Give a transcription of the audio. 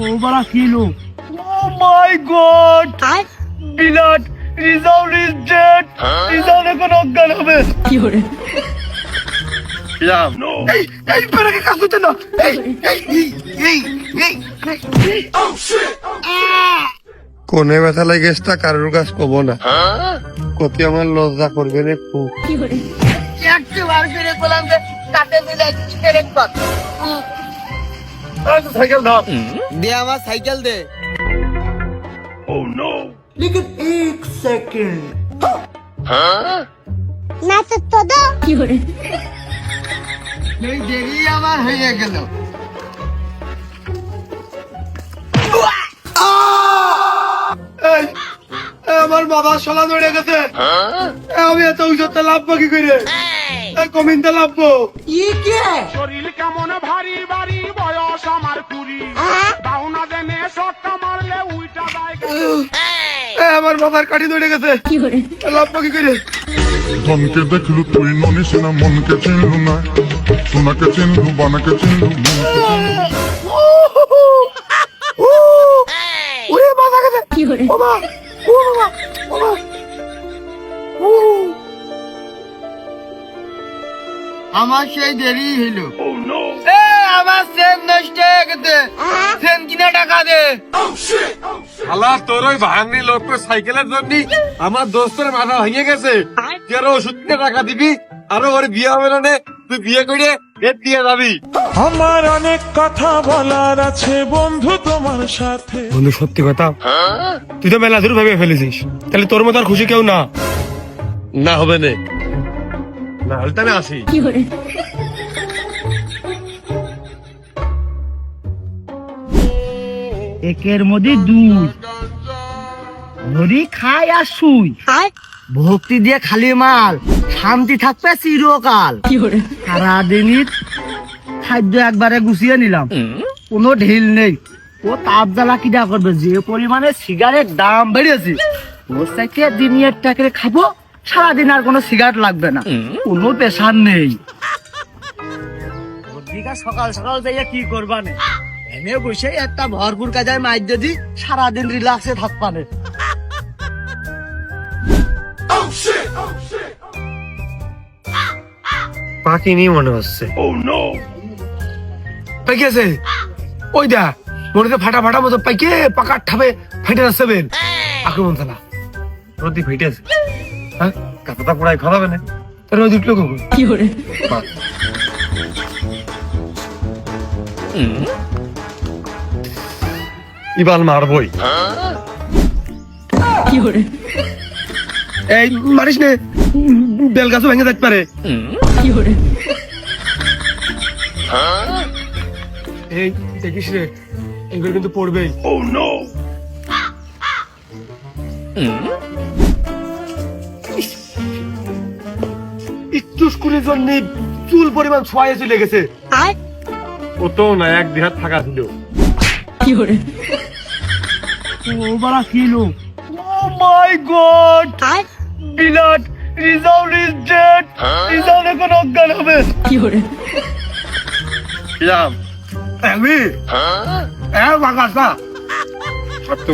ও বাড়া কিলো oh my God বিলাট রিজাল্ট ইজ ডেড রিজাল্ট এখন অজ্ঞান হবে রাম এই এই পরে কাজ করতে না এই এই এই এই কোনে ব্যথা লাগেছে তা কারোর কাছ কব না কতি আমার লজ্জা করবে রে খুব একটু বার করে বললাম যে কাটে মিলে ছেড়ে কর সাইকেল ধর দে আমার সাইকেল দে लेकिन एक सेकंड না তো তো এই দেরি আমার হয়ে গেল এই, আমার বাবা শালা ধরে গেছে আমি এত উচ্চতা লাভবো কি করে কমিনতে লাভবো শরীর কেমন ভারী ভারী বয়স আমার কুড়ি দাউনা দেনে শটটা মারলে উইটা যায় আমার বাবার কাঠি ধরে গেছে লাভবো কি করে ধনকে দেখলু তুই ননি সিনা মনকে চিনলু না সোনাকে চিনলু বানাকে চিনলু ওরে বাবা গেছে বাবা ও বাবা বাবা আমার সেই দেরি হইলো আমার সেন নষ্ট হয়ে গেছে সেন কিনা টাকা দে শালা তোর ওই ভাঙনি লোক সাইকেলের জন্য আমার দোস্তের মাথা ভেঙে গেছে তুই আরো ওষুধ কিনে টাকা দিবি আরো ওর বিয়ে হবে না নে, তুই বিয়ে করে রেট দিয়ে যাবি। আমার অনেক কথা বলার আছে বন্ধু তোমার সাথে। বন্ধু সত্যি কথা তুই তো মেলা দূর ভেবে ফেলেছিস তাহলে তোর মতো আর খুশি কেউ না না হবে নে, না হলে তো আমি আসি। একের মধ্যে দুই নদী খায় আর শুই ভক্তি দিয়ে খালি মাল শান্তি থাকবে চিরকাল সারাদিনই খাদ্য একবারে গুছিয়ে নিলাম কোনো ঢিল নেই ও তাপ জ্বালা কিনা করবে যে পরিমাণে সিগারেট দাম বেড়েছে ওর থেকে দিন একটা করে খাবো সারাদিন আর কোনো সিগারেট লাগবে না কোনো পেশার নেই সকাল সকাল যাইয়া কি করবা নে এনে বসে একটা ভরপুর কাজায় মাইর যদি সারাদিন রিল্যাক্সে থাকবা নে পাকিনি মনে হচ্ছে। পাইকেছে ওই দা মনে ফাটা ফাটা মতো পাইকে পাকার ঠাবে ফেটে যাচ্ছে বেন আক্রমণ থানা প্রতি ফিটেছে হ্যাঁ কাঁচাটা পুরাই খাওয়াবে না তার ওই দুটো কখন কি করে ইবাল মারবই এই মারিস নে বেল গাছও ভেঙে যেতে পারে এই দেখিস রে এগুলো কিন্তু পড়বেই একটু স্কুলের জন্য চুল পরিমাণ ছোঁয়া চলে গেছে ও তো না এক দেহাত থাকা ছিল। ও বাড়া কিলো ও মাই গড বিলাট রিজাল্ট ইজ ডেড রিজাল্ট এখন অজ্ঞান হবে রাম আমি বাগাসা সত্য